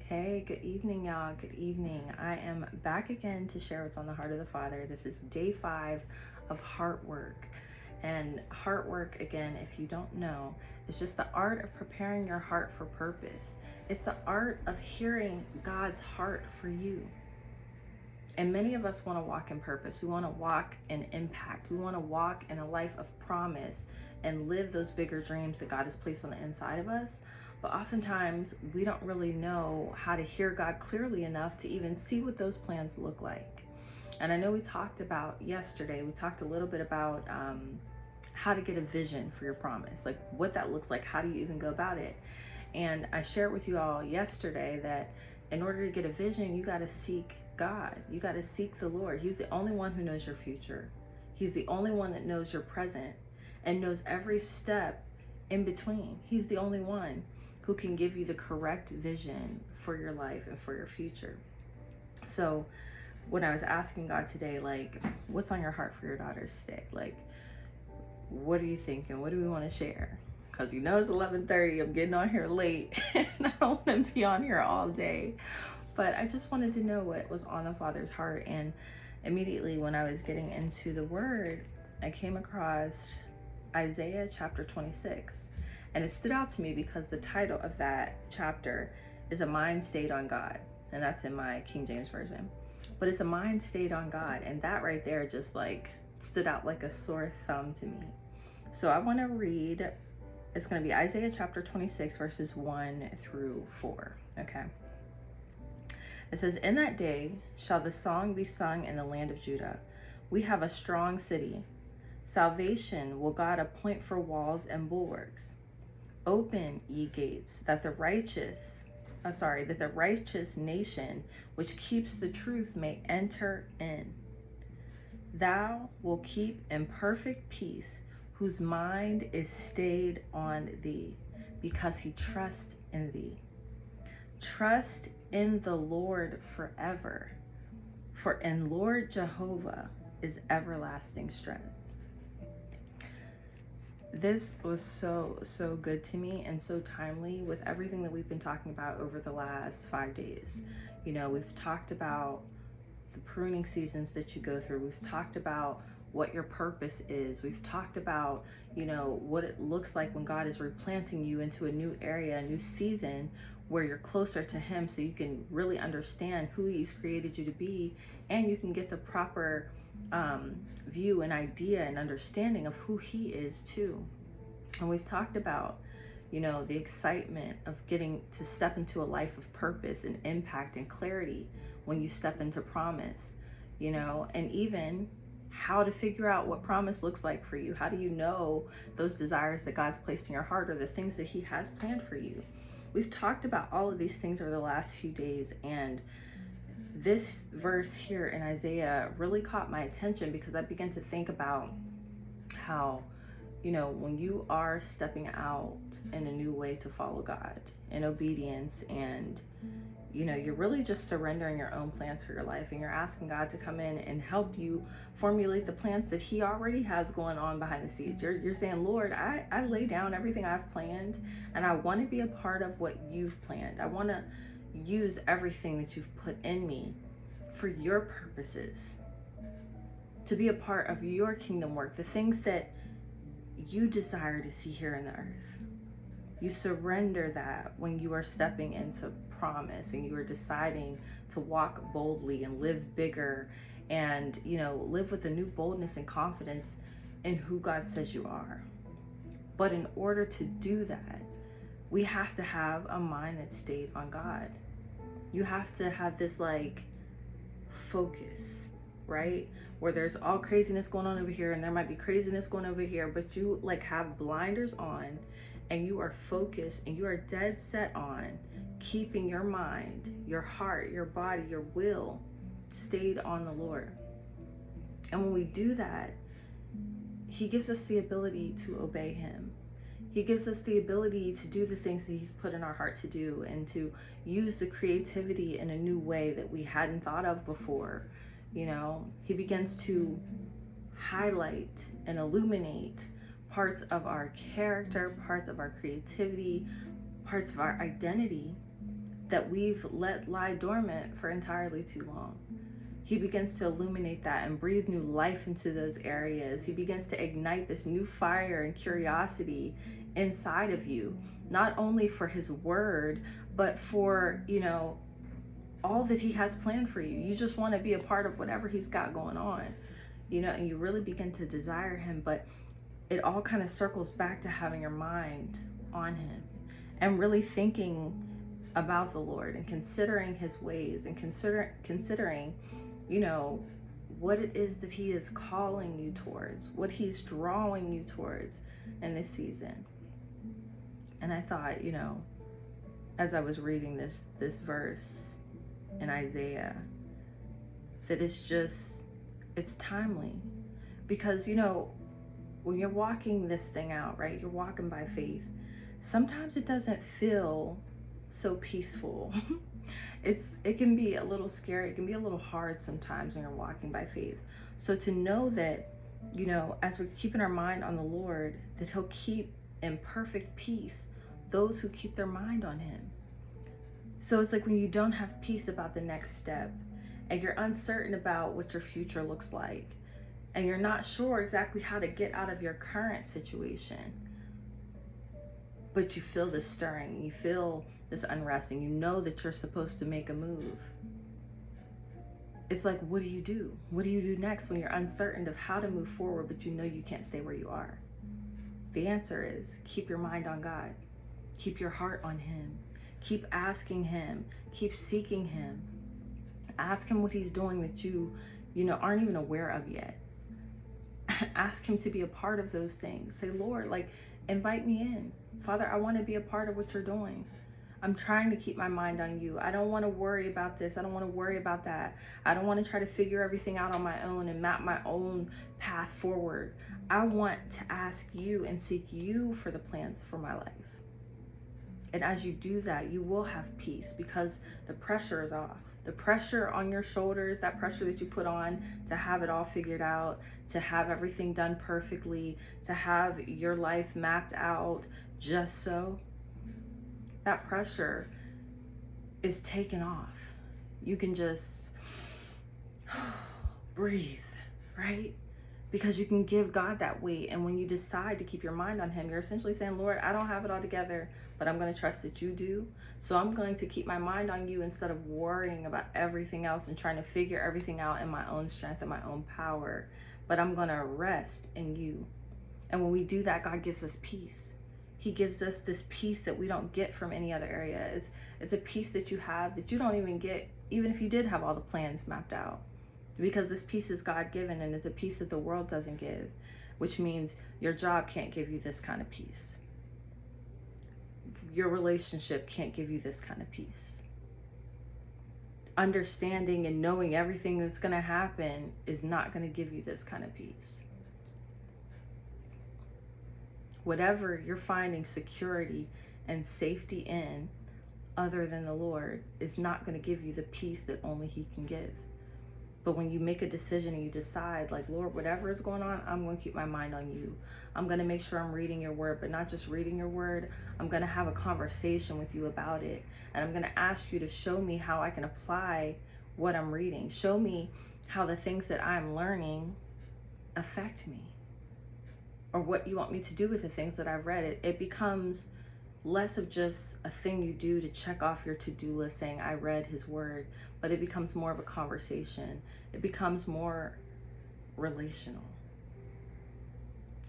Hey, good evening, y'all. Good evening. I am back again to share what's on the heart of the Father. This is day 5 of heart work. And heart work, again, if you don't know, is just the art of preparing your heart for purpose. It's the art of hearing God's heart for you. And many of us want to walk in purpose. We want to walk in impact. We want to walk in a life of promise and live those bigger dreams that God has placed on the inside of us. But oftentimes we don't really know how to hear God clearly enough to even see what those plans look like. And I know we talked about yesterday, we talked a little bit about how to get a vision for your promise, like what that looks like. How do you even go about it? And I shared with you all yesterday that in order to get a vision, you got to seek God. You got to seek the Lord. He's the only one who knows your future. He's the only one that knows your present and knows every step in between. He's the only one who can give you the correct vision for your life and for your future. So when I was asking God today, like, what's on your heart for your daughters today? Like, what are you thinking? What do we want to share? Because you know it's 11:30. I'm getting on here late and I don't want to be on here all day. But I just wanted to know what was on the Father's heart. And immediately when I was getting into the Word, I came across Isaiah chapter 26. And it stood out to me because the title of that chapter is A Mind Stayed on God. And that's in my King James Version. But it's a mind stayed on God. And that right there just like stood out like a sore thumb to me. So I want to read, it's going to be Isaiah chapter 26, verses 1 through 4. Okay. It says, "In that day shall the song be sung in the land of Judah. We have a strong city. Salvation will God appoint for walls and bulwarks. Open, ye gates, that the righteous nation which keeps the truth may enter in. Thou wilt keep in perfect peace, whose mind is stayed on thee, because he trusts in thee. Trust in the Lord forever, for in Lord Jehovah is everlasting strength." This was so good to me and so timely with everything that we've been talking about over the last 5 days. You know, we've talked about the pruning seasons that you go through. We've talked about what your purpose is. We've talked about, you know, what it looks like when God is replanting you into a new area, a new season where you're closer to him so you can really understand who he's created you to be, and you can get the proper view and idea and understanding of who he is too. And we've talked about, you know, the excitement of getting to step into a life of purpose and impact and clarity when you step into promise, you know, and even how to figure out what promise looks like for you. How do you know those desires that God's placed in your heart or the things that he has planned for you? We've talked about all of these things over the last few days, and this verse here in Isaiah really caught my attention because I began to think about how, you know, when you are stepping out in a new way to follow God in obedience, and, you know, you're really just surrendering your own plans for your life, and you're asking God to come in and help you formulate the plans that he already has going on behind the scenes. You're saying, Lord, I lay down everything I've planned, and I want to be a part of what you've planned. I want to use everything that you've put in me for your purposes, to be a part of your kingdom work, the things that you desire to see here in the earth. You surrender that when you are stepping into promise and you are deciding to walk boldly and live bigger and, you know, live with a new boldness and confidence in who God says you are. But in order to do that, we have to have a mind that's stayed on God. You have to have this like focus, right? Where there's all craziness going on over here and there might be craziness going over here, but you like have blinders on and you are focused and you are dead set on keeping your mind, your heart, your body, your will stayed on the Lord. And when we do that, he gives us the ability to obey him. He gives us the ability to do the things that he's put in our heart to do, and to use the creativity in a new way that we hadn't thought of before. You know, he begins to highlight and illuminate parts of our character, parts of our creativity, parts of our identity that we've let lie dormant for entirely too long. He begins to illuminate that and breathe new life into those areas. He begins to ignite this new fire and curiosity inside of you, not only for his word, but for, all that he has planned for you. You just want to be a part of whatever he's got going on, and you really begin to desire him. But it all kind of circles back to having your mind on him and really thinking about the Lord and considering his ways and considering, what it is that he is calling you towards, what he's drawing you towards in this season. And I thought, as I was reading this verse in Isaiah, that it's timely. Because, when you're walking this thing out, right, you're walking by faith, sometimes it doesn't feel so peaceful. It can be a little scary. It can be a little hard sometimes when you're walking by faith. So to know that, as we're keeping our mind on the Lord, that he'll keep in perfect peace those who keep their mind on him. So it's like when you don't have peace about the next step and you're uncertain about what your future looks like and you're not sure exactly how to get out of your current situation, but you feel this stirring, you feel this unrest, and you know that you're supposed to make a move. It's like, what do you do? What do you do next when you're uncertain of how to move forward, but you know you can't stay where you are? The answer is keep your mind on God. Keep your heart on him. Keep asking him. Keep seeking him. Ask him what he's doing that you aren't even aware of yet. Ask him to be a part of those things. Say, Lord, invite me in. Father, I want to be a part of what you're doing. I'm trying to keep my mind on you. I don't want to worry about this. I don't want to worry about that. I don't want to try to figure everything out on my own and map my own path forward. I want to ask you and seek you for the plans for my life. And as you do that, you will have peace because the pressure is off. The pressure on your shoulders, that pressure that you put on to have it all figured out, to have everything done perfectly, to have your life mapped out just so, that pressure is taken off. You can just breathe, right? Because you can give God that weight. And when you decide to keep your mind on him, you're essentially saying, Lord, I don't have it all together, but I'm going to trust that you do. So I'm going to keep my mind on you instead of worrying about everything else and trying to figure everything out in my own strength and my own power. But I'm going to rest in you. And when we do that, God gives us peace. He gives us this peace that we don't get from any other area. It's a peace that you have that you don't even get, even if you did have all the plans mapped out. Because this peace is God-given, and it's a peace that the world doesn't give, which means your job can't give you this kind of peace. Your relationship can't give you this kind of peace. Understanding and knowing everything that's going to happen is not going to give you this kind of peace. Whatever you're finding security and safety in other than the Lord is not going to give you the peace that only he can give. But when you make a decision and you decide, Lord, whatever is going on, I'm going to keep my mind on you. I'm going to make sure I'm reading your word, but not just reading your word. I'm going to have a conversation with you about it. And I'm going to ask you to show me how I can apply what I'm reading. Show me how the things that I'm learning affect me, or what you want me to do with the things that I've read. It becomes less of just a thing you do to check off your to-do list saying, I read his word, but it becomes more of a conversation. It becomes more relational.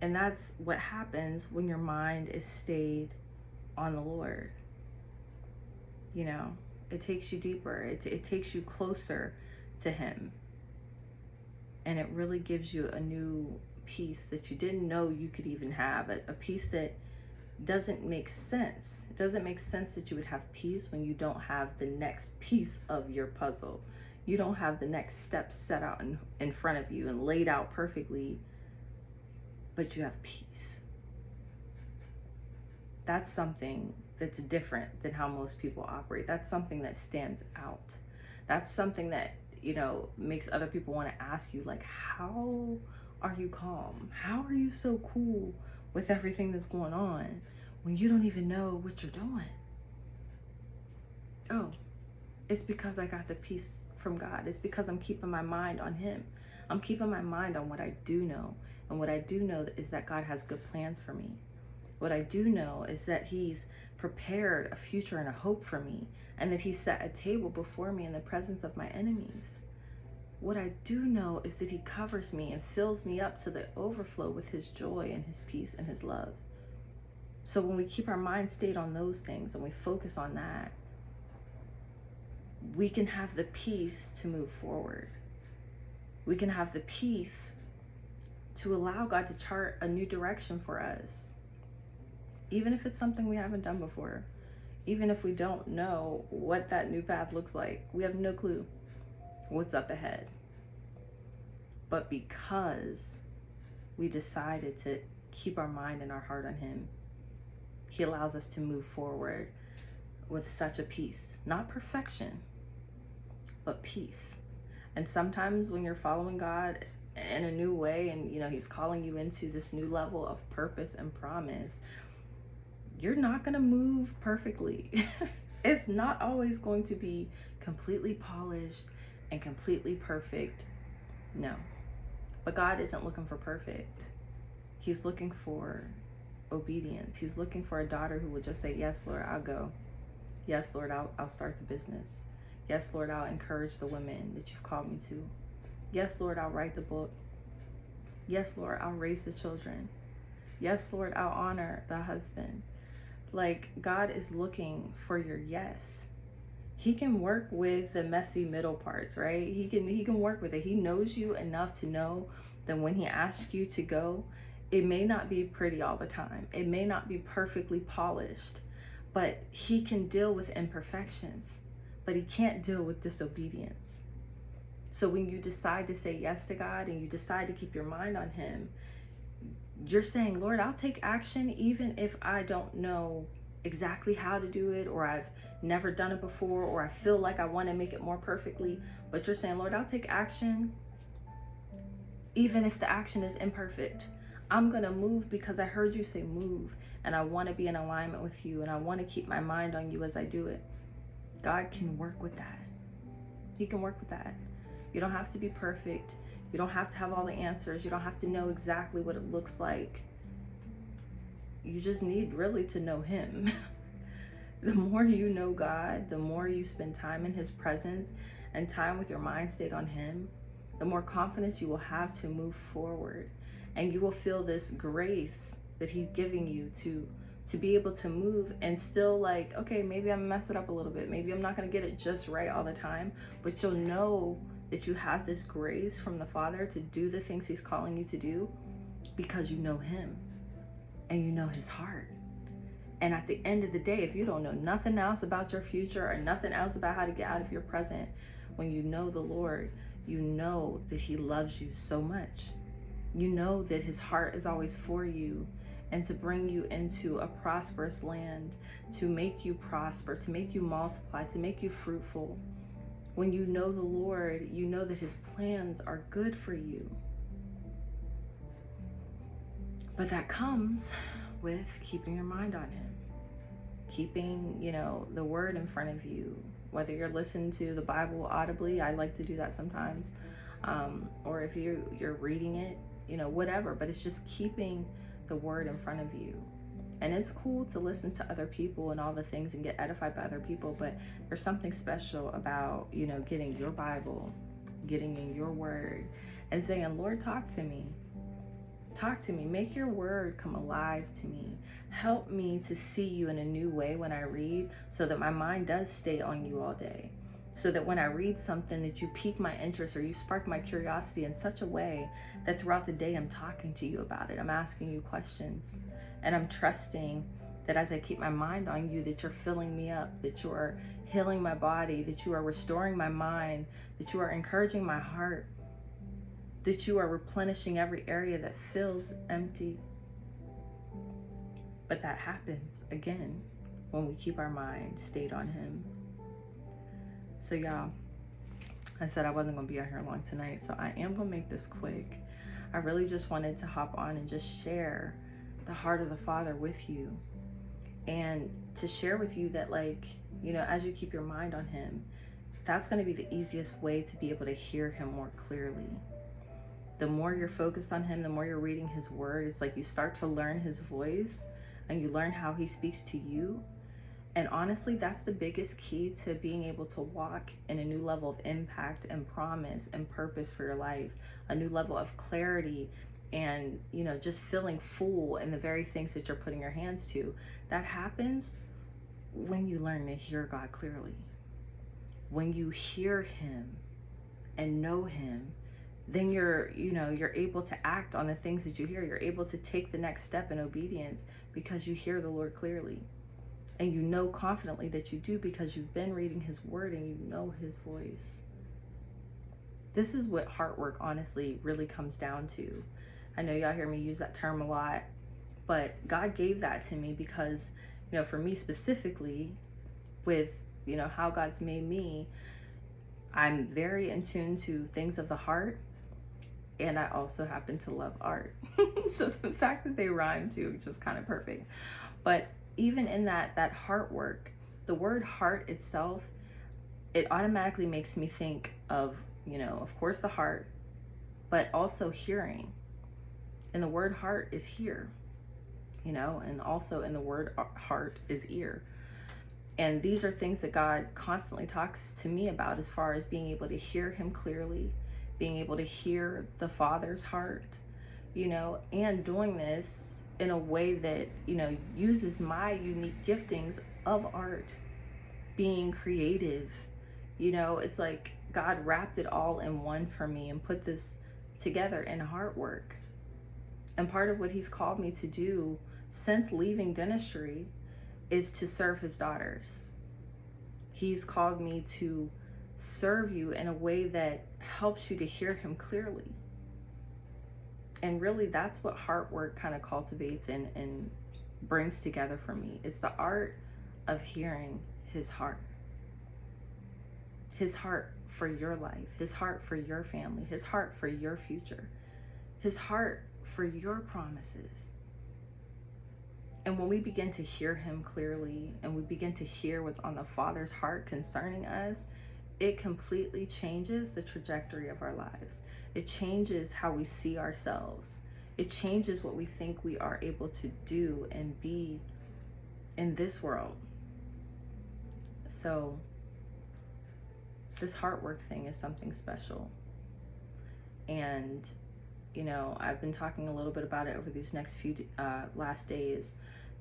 And that's what happens when your mind is stayed on the Lord. It takes you deeper. It takes you closer to him. And it really gives you a new peace that you didn't know you could even have, a peace that doesn't make sense. It doesn't make sense that you would have peace when you don't have the next piece of your puzzle. You don't have the next step set out in front of you and laid out perfectly, but you have peace. That's something that's different than how most people operate. That's something that stands out. That's something that, makes other people want to ask you, how are you calm? How are you so cool with everything that's going on when you don't even know what you're doing? Oh, it's because I got the peace from God. It's because I'm keeping my mind on him. I'm keeping my mind on what I do know. And what I do know is that God has good plans for me. What I do know is that he's prepared a future and a hope for me, and that he set a table before me in the presence of my enemies. What I do know is that he covers me and fills me up to the overflow with his joy and his peace and his love. So when we keep our mind stayed on those things and we focus on that, we can have the peace to move forward. We can have the peace to allow God to chart a new direction for us. Even if it's something we haven't done before. Even if we don't know what that new path looks like. We have no clue what's up ahead. But because we decided to keep our mind and our heart on him, he allows us to move forward with such a peace. Not perfection, but peace. And sometimes when you're following God in a new way, and he's calling you into this new level of purpose and promise, you're not going to move perfectly. It's not always going to be completely polished and completely perfect. No. But God isn't looking for perfect. He's looking for obedience. He's looking for a daughter who would just say, yes, Lord, I'll go. Yes, Lord, I'll start the business. Yes, Lord, I'll encourage the women that you've called me to. Yes, Lord, I'll write the book. Yes, Lord, I'll raise the children. Yes, Lord, I'll honor the husband. Like, God is looking for your yes. He can work with the messy middle parts, right? He can work with it. He knows you enough to know that when he asks you to go, it may not be pretty all the time. It may not be perfectly polished, but he can deal with imperfections, but he can't deal with disobedience. So when you decide to say yes to God and you decide to keep your mind on him, you're saying, Lord, I'll take action even if I don't know exactly how to do it, or I've never done it before, or I feel like I want to make it more perfectly. But you're saying, Lord, I'll take action even if the action is imperfect. I'm going to move because I heard you say move, and I want to be in alignment with you, and I want to keep my mind on you as I do it. God can work with that. He can work with that. You don't have to be perfect. You don't have to have all the answers. You don't have to know exactly what it looks like. You just need really to know him. The more you know God, the more you spend time in his presence and time with your mind stayed on him, the more confidence you will have to move forward. And you will feel this grace that he's giving you to be able to move and still, like, okay, maybe I'm mess it up a little bit. Maybe I'm not going to get it just right all the time, but you'll know that you have this grace from the Father to do the things he's calling you to do because you know him and you know his heart. And at the end of the day, if you don't know nothing else about your future or nothing else about how to get out of your present, when you know the Lord, you know that he loves you so much. You know that his heart is always for you and to bring you into a prosperous land, to make you prosper, to make you multiply, to make you fruitful. When you know the Lord, you know that his plans are good for you. But that comes with keeping your mind on him, keeping, the word in front of you, whether you're listening to the Bible audibly. I like to do that sometimes, or if you're reading it, whatever, but it's just keeping the word in front of you. And it's cool to listen to other people and all the things and get edified by other people, but there's something special about, getting your Bible, getting in your word and saying, Lord, talk to me. Talk to me. Make your word come alive to me. Help me to see you in a new way when I read, so that my mind does stay on you all day. So that when I read something, that you pique my interest or you spark my curiosity in such a way that throughout the day I'm talking to you about it. I'm asking you questions, and I'm trusting that as I keep my mind on you, that you're filling me up, that you are healing my body, that you are restoring my mind, that you are encouraging my heart, that you are replenishing every area that feels empty. But that happens, again, when we keep our mind stayed on him. So y'all, I said I wasn't going to be out here long tonight, so I am going to make this quick. I really just wanted to hop on and just share the heart of the Father with you. and to share with you that, like, as you keep your mind on him, that's going to be the easiest way to be able to hear him more clearly. The more you're focused on him, the more you're reading his word, it's like you start to learn his voice and you learn how he speaks to you. And honestly, that's the biggest key to being able to walk in a new level of impact and promise and purpose for your life, a new level of clarity, and just feeling full in the very things that you're putting your hands to. That happens when you learn to hear God clearly. When you hear him and know him, then you're able to act on the things that you hear. You're able to take the next step in obedience because you hear the Lord clearly. And you know confidently that you do because you've been reading his word and you know his voice. This is what heart work honestly really comes down to. I know y'all hear me use that term a lot, but God gave that to me because, for me specifically, with, how God's made me, I'm very in tune to things of the heart, and I also happen to love art. So the fact that they rhyme too is just kind of perfect. But even in that heart work, the word heart itself, it automatically makes me think of, of course the heart, but also hearing. And the word heart is hear, and also in the word heart is ear. And these are things that God constantly talks to me about as far as being able to hear him clearly, being able to hear the Father's heart, and doing this in a way that, uses my unique giftings of art, being creative. It's like God wrapped it all in one for me and put this together in heart work. And part of what he's called me to do since leaving dentistry is to serve his daughters. He's called me to serve you in a way that helps you to hear him clearly. And really, that's what heart work kind of cultivates and brings together for me. It's the art of hearing his heart. His heart for your life, his heart for your family, his heart for your future, his heart for your promises. And when we begin to hear him clearly and we begin to hear what's on the Father's heart concerning us, it completely changes the trajectory of our lives. It changes how we see ourselves. It changes what we think we are able to do and be in this world. So this heart work thing is something special. And, I've been talking a little bit about it over these next few last days,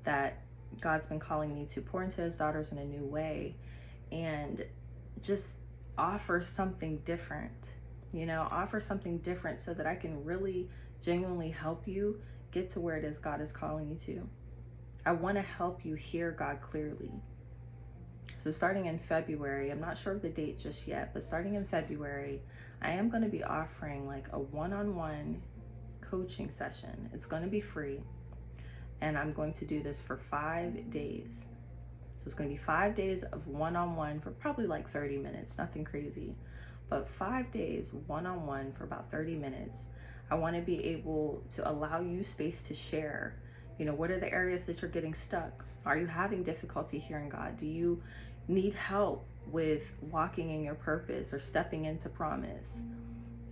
that God's been calling me to pour into his daughters in a new way and just offer something different, offer something different so that I can really genuinely help you get to where it is God is calling you to. I want to help you hear God clearly. So starting in February, I'm not sure of the date just yet, but starting in February, I am going to be offering like a one-on-one coaching session. It's going to be free. And I'm going to do this for 5 days. So it's going to be 5 days of one-on-one for probably like 30 minutes, nothing crazy. But 5 days one-on-one for about 30 minutes. I want to be able to allow you space to share. What are the areas that you're getting stuck? Are you having difficulty hearing God? Do you need help with walking in your purpose or stepping into promise?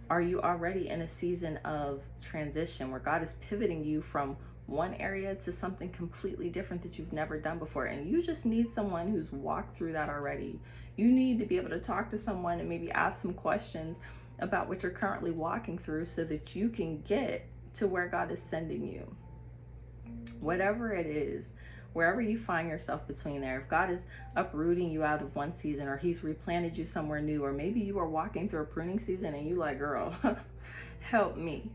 Are you already in a season of transition where God is pivoting you from one area to something completely different that you've never done before, and you just need someone who's walked through that already? You need to be able to talk to someone and maybe ask some questions about what you're currently walking through so that you can get to where God is sending you. Whatever it is, wherever you find yourself between there, if God is uprooting you out of one season, or he's replanted you somewhere new, or maybe you are walking through a pruning season and you like, girl, help me.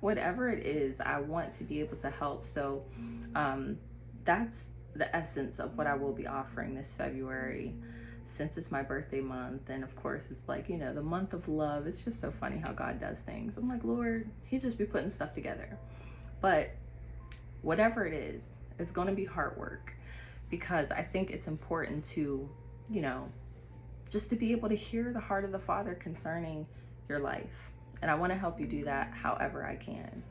Whatever it is, I want to be able to help. So that's the essence of what I will be offering this February, since it's my birthday month. And of course, it's like, the month of love. It's just so funny how God does things. I'm like, Lord, he just be putting stuff together. But whatever it is, it's going to be hard work, because I think it's important to, just to be able to hear the heart of the Father concerning your life. And I want to help you do that however I can.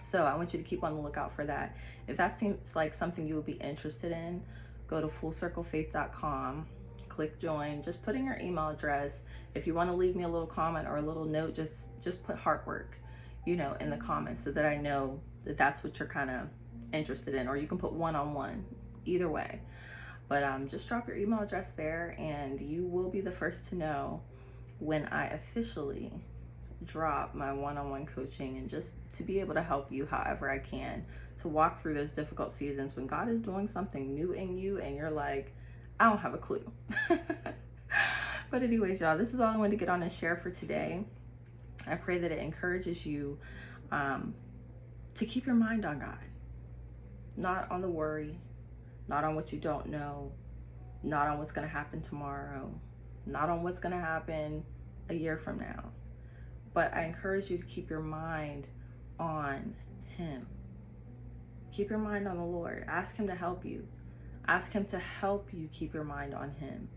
So I want you to keep on the lookout for that. If that seems like something you would be interested in, go to fullcirclefaith.com, click join, just put in your email address. If you want to leave me a little comment or a little note, just put heart work, in the comments, so that I know that that's what you're kind of interested in. Or you can put one-on-one, either way. But just drop your email address there, and you will be the first to know when I officially drop my one-on-one coaching, and just to be able to help you however I can to walk through those difficult seasons when God is doing something new in you and you're like, I don't have a clue. But anyways, y'all, this is all I wanted to get on and share for today. I pray that it encourages you to keep your mind on God, not on the worry, not on what you don't know, not on what's going to happen tomorrow, not on what's going to happen a year from now. But I encourage you to keep your mind on Him. Keep your mind on the Lord. Ask Him to help you. Ask Him to help you keep your mind on Him.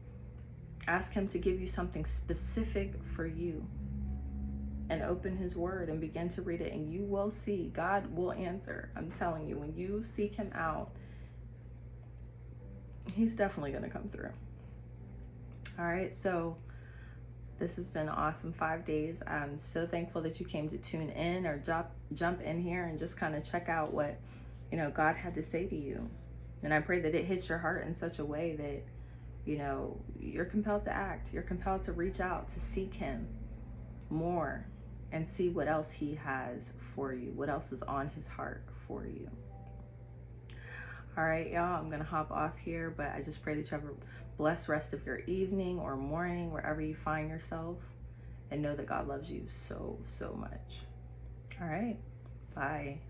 Ask Him to give you something specific for you. And open His Word and begin to read it, and you will see God will answer. I'm telling you, when you seek Him out, He's definitely going to come through. All right, so this has been an awesome 5 days. I'm so thankful that you came to tune in or jump in here and just kind of check out what, God had to say to you. And I pray that it hits your heart in such a way that, you're compelled to act. You're compelled to reach out, to seek Him more and see what else He has for you, what else is on His heart for you. All right, y'all, I'm going to hop off here, but I just pray that you have a blessed rest of your evening or morning, wherever you find yourself, and know that God loves you so, so much. All right, bye.